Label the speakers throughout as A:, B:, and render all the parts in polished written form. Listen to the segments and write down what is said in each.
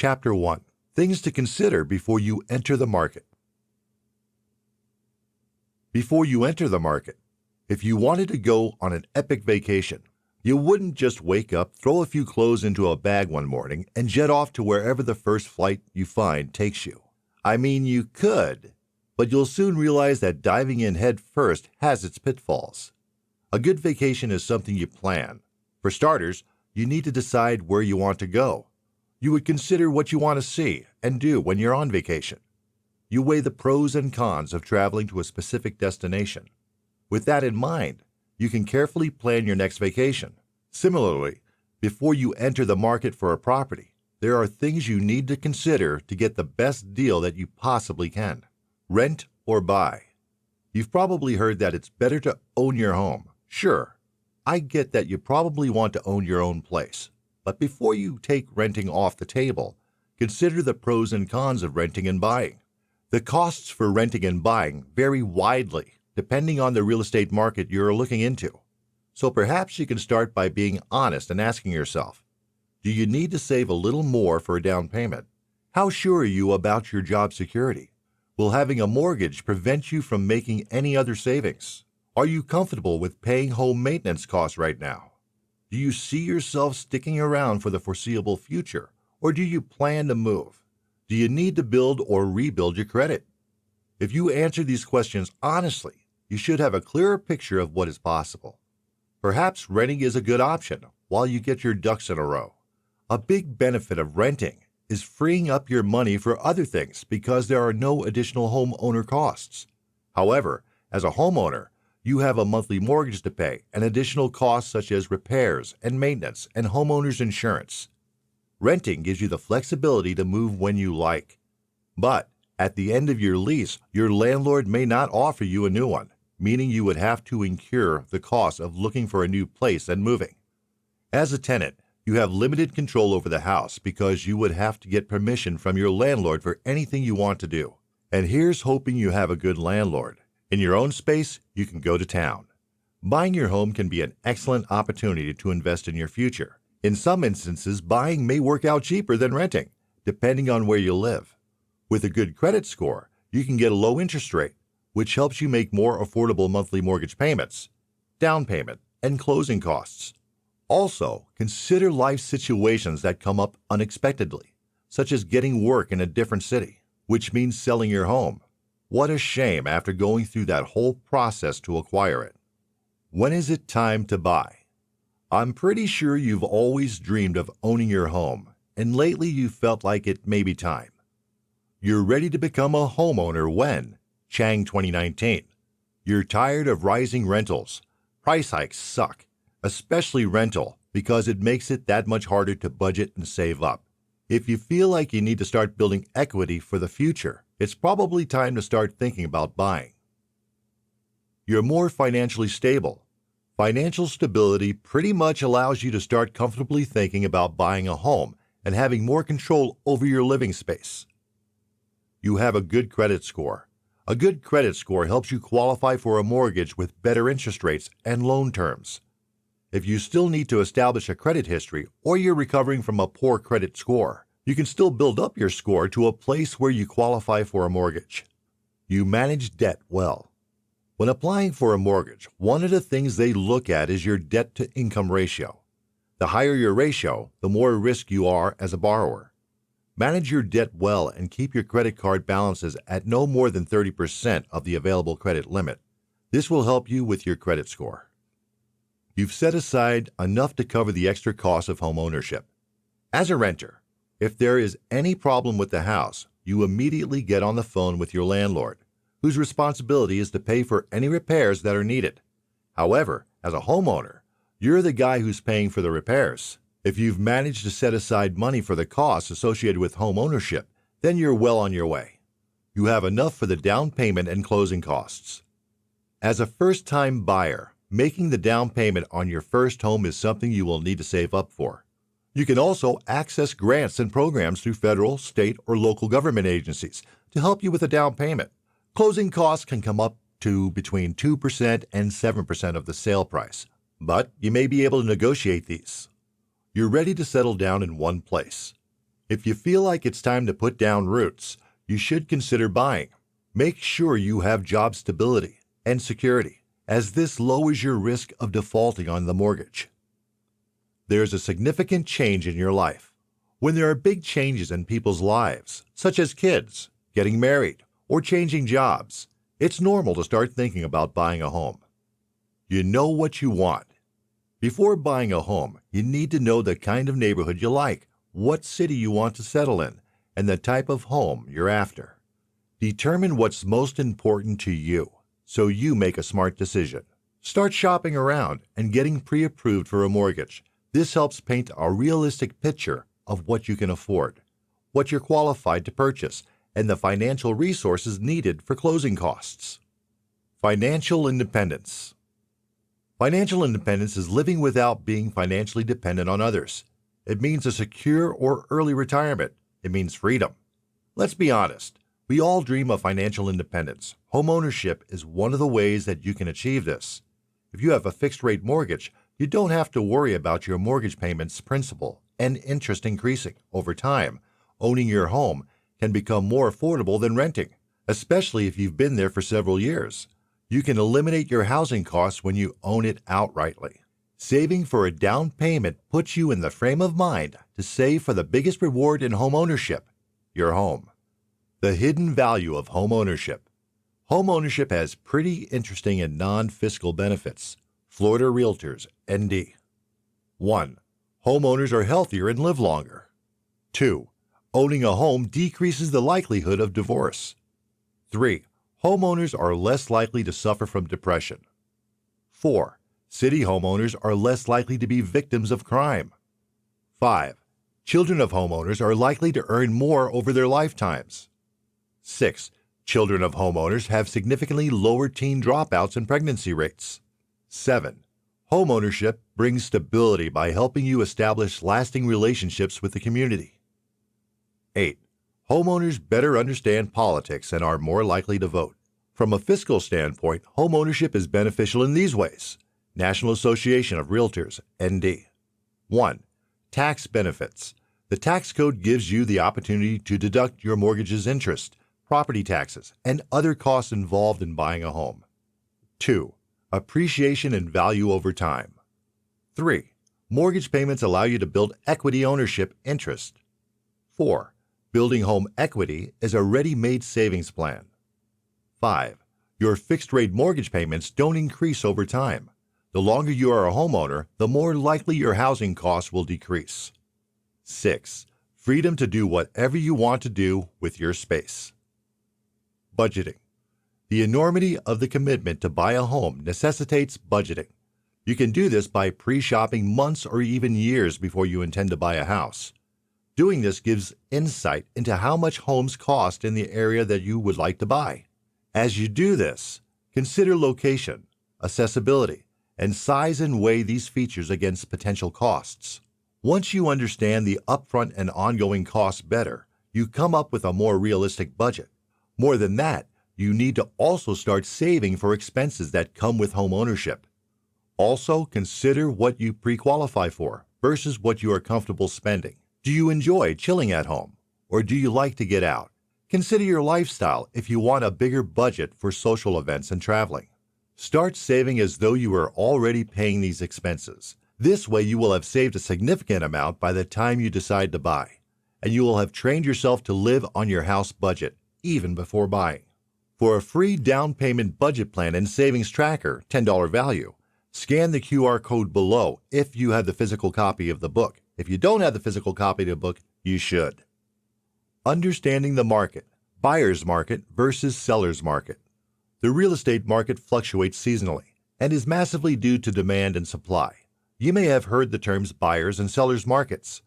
A: Chapter 1. Things to consider before you enter the market. Before you enter the market, if you wanted to go on an epic vacation, you wouldn't just wake up, throw a few clothes into a bag one morning, and jet off to wherever the first flight you find takes you. I mean, you could, but you'll soon realize that diving in head first has its pitfalls. A good vacation is something you plan. For starters, you need to decide where you want to go. You would consider what you want to see and do when you're on vacation. You weigh the pros and cons of traveling to a specific destination. With that in mind, you can carefully plan your next vacation. Similarly, before you enter the market for a property, there are things you need to consider to get the best deal that you possibly can. Rent or buy. You've probably heard that it's better to own your home. Sure, I get that you probably want to own your own place. But before you take renting off the table, consider the pros and cons of renting and buying. The costs for renting and buying vary widely depending on the real estate market you're looking into. So perhaps you can start by being honest and asking yourself, do you need to save a little more for a down payment? How sure are you about your job security? Will having a mortgage prevent you from making any other savings? Are you comfortable with paying home maintenance costs right now? Do you see yourself sticking around for the foreseeable future, or do you plan to move? Do you need to build or rebuild your credit? If you answer these questions honestly, you should have a clearer picture of what is possible. Perhaps renting is a good option while you get your ducks in a row. A big benefit of renting is freeing up your money for other things because there are no additional homeowner costs. However, as a homeowner, you have a monthly mortgage to pay and additional costs such as repairs and maintenance and homeowner's insurance. Renting gives you the flexibility to move when you like. But at the end of your lease, your landlord may not offer you a new one, meaning you would have to incur the cost of looking for a new place and moving. As a tenant, you have limited control over the house because you would have to get permission from your landlord for anything you want to do. And here's hoping you have a good landlord. In your own space, you can go to town. Buying your home can be an excellent opportunity to invest in your future. In some instances, buying may work out cheaper than renting, depending on where you live. With a good credit score, you can get a low interest rate, which helps you make more affordable monthly mortgage payments, down payment, and closing costs. Also, consider life situations that come up unexpectedly, such as getting work in a different city, which means selling your home. What a shame after going through that whole process to acquire it. When is it time to buy? I'm pretty sure you've always dreamed of owning your home, and lately you felt like it may be time. You're ready to become a homeowner when? Chang 2019. You're tired of rising rentals. Price hikes suck, especially rental, because it makes it that much harder to budget and save up. If you feel like you need to start building equity for the future, it's probably time to start thinking about buying. You're more financially stable. Financial stability pretty much allows you to start comfortably thinking about buying a home and having more control over your living space. You have a good credit score. A good credit score helps you qualify for a mortgage with better interest rates and loan terms. If you still need to establish a credit history or you're recovering from a poor credit score, you can still build up your score to a place where you qualify for a mortgage. You manage debt well. When applying for a mortgage, one of the things they look at is your debt-to-income ratio. The higher your ratio, the more at risk you are as a borrower. Manage your debt well and keep your credit card balances at no more than 30% of the available credit limit. This will help you with your credit score. You've set aside enough to cover the extra cost of home ownership. As a renter, if there is any problem with the house, you immediately get on the phone with your landlord, whose responsibility is to pay for any repairs that are needed. However, as a homeowner, you're the guy who's paying for the repairs. If you've managed to set aside money for the costs associated with home ownership, then you're well on your way. You have enough for the down payment and closing costs. As a first-time buyer, making the down payment on your first home is something you will need to save up for. You can also access grants and programs through federal, state, or local government agencies to help you with a down payment. Closing costs can come up to between 2% and 7% of the sale price, but you may be able to negotiate these. You're ready to settle down in one place. If you feel like it's time to put down roots, you should consider buying. Make sure you have job stability and security, as this lowers your risk of defaulting on the mortgage. There's a significant change in your life. When there are big changes in people's lives, such as kids, getting married, or changing jobs, it's normal to start thinking about buying a home. You know what you want. Before buying a home, you need to know the kind of neighborhood you like, what city you want to settle in, and the type of home you're after. Determine what's most important to you, so you make a smart decision. Start shopping around and getting pre-approved for a mortgage. This helps paint a realistic picture of what you can afford, what you're qualified to purchase, and the financial resources needed for closing costs. Financial independence. Financial independence is living without being financially dependent on others. It means a secure or early retirement. It means freedom. Let's be honest. We all dream of financial independence. Homeownership is one of the ways that you can achieve this. If you have a fixed-rate mortgage, you don't have to worry about your mortgage payments, principal, and interest increasing. Over time, owning your home can become more affordable than renting, especially if you've been there for several years. You can eliminate your housing costs when you own it outrightly. Saving for a down payment puts you in the frame of mind to save for the biggest reward in homeownership, your home. The hidden value of homeownership. Homeownership has pretty interesting and non-fiscal benefits. Florida Realtors, ND. 1. Homeowners are healthier and live longer. 2. Owning a home decreases the likelihood of divorce. 3. Homeowners are less likely to suffer from depression. 4. City homeowners are less likely to be victims of crime. 5. Children of homeowners are likely to earn more over their lifetimes. 6. Children of homeowners have significantly lower teen dropouts and pregnancy rates. 7. Homeownership brings stability by helping you establish lasting relationships with the community. 8. Homeowners better understand politics and are more likely to vote. From a fiscal standpoint, homeownership is beneficial in these ways. National Association of Realtors, ND. 1. Tax benefits. The tax code gives you the opportunity to deduct your mortgage's interest, property taxes, and other costs involved in buying a home. 2. Appreciation in value over time. 3. Mortgage payments allow you to build equity ownership interest. 4. Building home equity is a ready-made savings plan. 5. Your fixed-rate mortgage payments don't increase over time. The longer you are a homeowner, the more likely your housing costs will decrease. 6. Freedom to do whatever you want to do with your space. Budgeting. The enormity of the commitment to buy a home necessitates budgeting. You can do this by pre-shopping months or even years before you intend to buy a house. Doing this gives insight into how much homes cost in the area that you would like to buy. As you do this, consider location, accessibility, and size and weigh these features against potential costs. Once you understand the upfront and ongoing costs better, you come up with a more realistic budget. More than that, you need to also start saving for expenses that come with home ownership. Also, consider what you pre-qualify for versus what you are comfortable spending. Do you enjoy chilling at home, or do you like to get out? Consider your lifestyle if you want a bigger budget for social events and traveling. Start saving as though you were already paying these expenses. This way you will have saved a significant amount by the time you decide to buy, and you will have trained yourself to live on your house budget even before buying. For a free down payment budget plan and savings tracker, $10 value, scan the QR code below if you have the physical copy of the book. If you don't have the physical copy of the book, you should. Understanding the market, buyer's market versus seller's market. The real estate market fluctuates seasonally and is massively due to demand and supply. You may have heard the terms buyer's and seller's markets.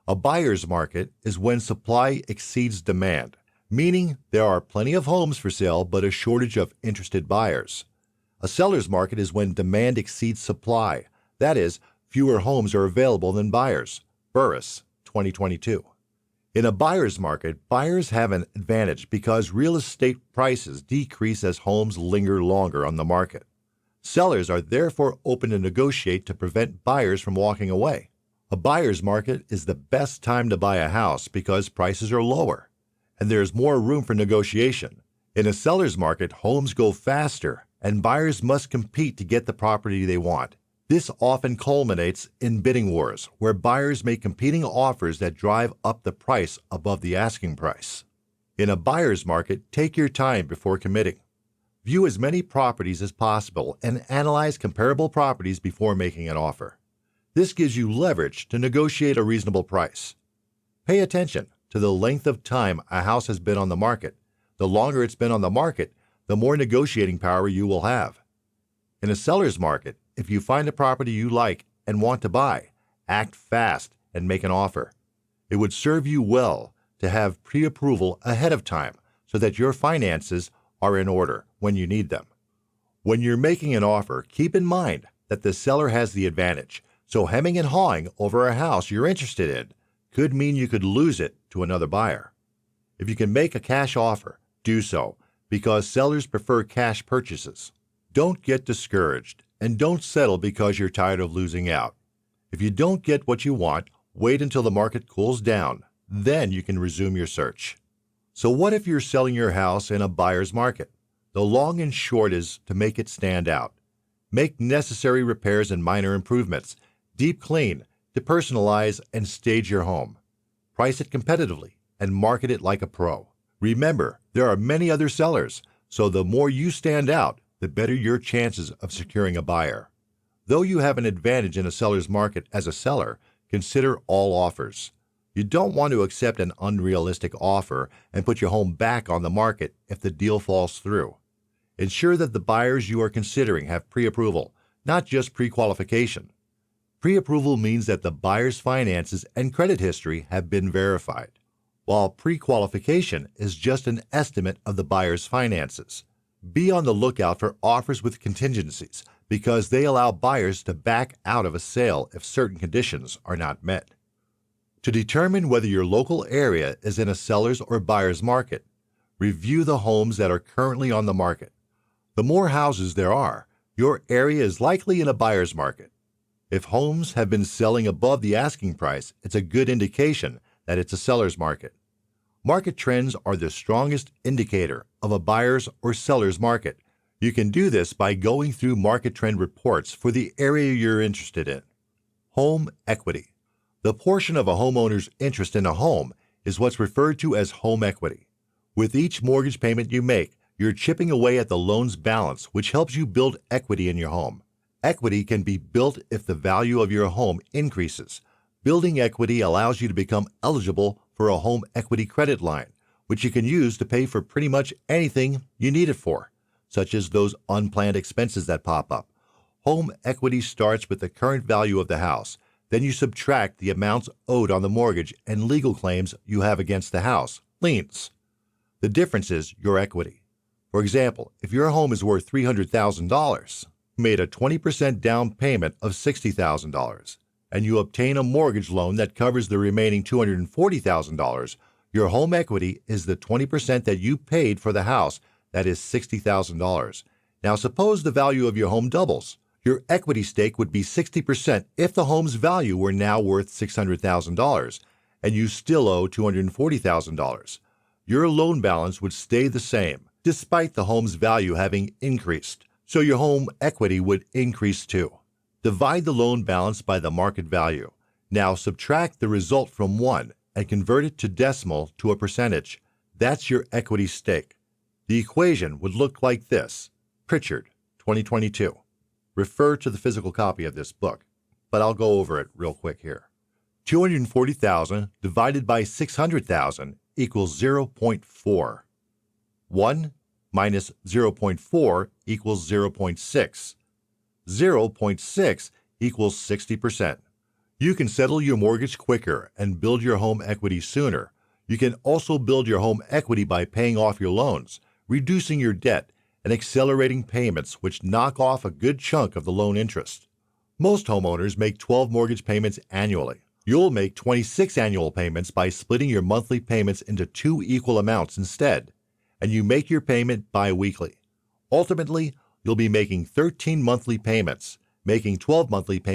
A: A buyer's market is when supply exceeds demand, meaning there are plenty of homes for sale but a shortage of interested buyers. A seller's market is when demand exceeds supply. That is, fewer homes are available than buyers. Burris, 2022. In a buyer's market, buyers have an advantage because real estate prices decrease as homes linger longer on the market. Sellers are therefore open to negotiate to prevent buyers from walking away. A buyer's market is the best time to buy a house because prices are lower and there's more room for negotiation. In a seller's market, homes go faster and buyers must compete to get the property they want. This often culminates in bidding wars, where buyers make competing offers that drive up the price above the asking price. In a buyer's market, take your time before committing. View as many properties as possible and analyze comparable properties before making an offer. This gives you leverage to negotiate a reasonable price. Pay attention to the length of time a house has been on the market. The longer it's been on the market, the more negotiating power you will have. In a seller's market, if you find a property you like and want to buy, act fast and make an offer. It would serve you well to have pre-approval ahead of time so that your finances are in order when you need them. When you're making an offer, keep in mind that the seller has the advantage, so hemming and hawing over a house you're interested in could mean you could lose it to another buyer. If you can make a cash offer, do so, because sellers prefer cash purchases. Don't get discouraged, and don't settle because you're tired of losing out. If you don't get what you want, wait until the market cools down. Then you can resume your search. So what if you're selling your house in a buyer's market? The long and short is to make it stand out. Make necessary repairs and minor improvements. Deep clean, depersonalize, and stage your home. Price it competitively and market it like a pro. Remember, there are many other sellers, so the more you stand out, the better your chances of securing a buyer. Though you have an advantage in a seller's market as a seller, consider all offers. You don't want to accept an unrealistic offer and put your home back on the market if the deal falls through. Ensure that the buyers you are considering have pre-approval, not just pre-qualification. Pre-approval means that the buyer's finances and credit history have been verified, while pre-qualification is just an estimate of the buyer's finances. Be on the lookout for offers with contingencies because they allow buyers to back out of a sale if certain conditions are not met. To determine whether your local area is in a seller's or buyer's market, review the homes that are currently on the market. The more houses there are, your area is likely in a buyer's market. If homes have been selling above the asking price, it's a good indication that it's a seller's market. Market trends are the strongest indicator of a buyer's or seller's market. You can do this by going through market trend reports for the area you're interested in. Home equity. The portion of a homeowner's interest in a home is what's referred to as home equity. With each mortgage payment you make, you're chipping away at the loan's balance, which helps you build equity in your home. Equity can be built if the value of your home increases. Building equity allows you to become eligible for a home equity credit line, which you can use to pay for pretty much anything you need it for, such as those unplanned expenses that pop up. Home equity starts with the current value of the house. Then you subtract the amounts owed on the mortgage and legal claims you have against the house, liens. The difference is your equity. For example, if your home is worth $300,000, you made a 20% down payment of $60,000, and you obtain a mortgage loan that covers the remaining $240,000, your home equity is the 20% that you paid for the house, that is $60,000. Now suppose the value of your home doubles. Your equity stake would be 60% if the home's value were now worth $600,000 and you still owe $240,000. Your loan balance would stay the same, despite the home's value having increased, so your home equity would increase too. Divide the loan balance by the market value. Now subtract the result from 1 and convert it to decimal to a percentage. That's your equity stake. The equation would look like this. Pritchard, 2022. Refer to the physical copy of this book, but I'll go over it real quick here. 240,000 divided by 600,000 equals 0.4. 1 minus 0.4 equals 0.6. 0.6 equals 60%. You can settle your mortgage quicker and build your home equity sooner. You can also build your home equity by paying off your loans, reducing your debt, and accelerating payments, which knock off a good chunk of the loan interest. Most homeowners make 12 mortgage payments annually. You'll make 26 annual payments by splitting your monthly payments into 2 equal amounts instead, and you make your payment bi-weekly. Ultimately, you'll be making 13 monthly payments, making 12 monthly payments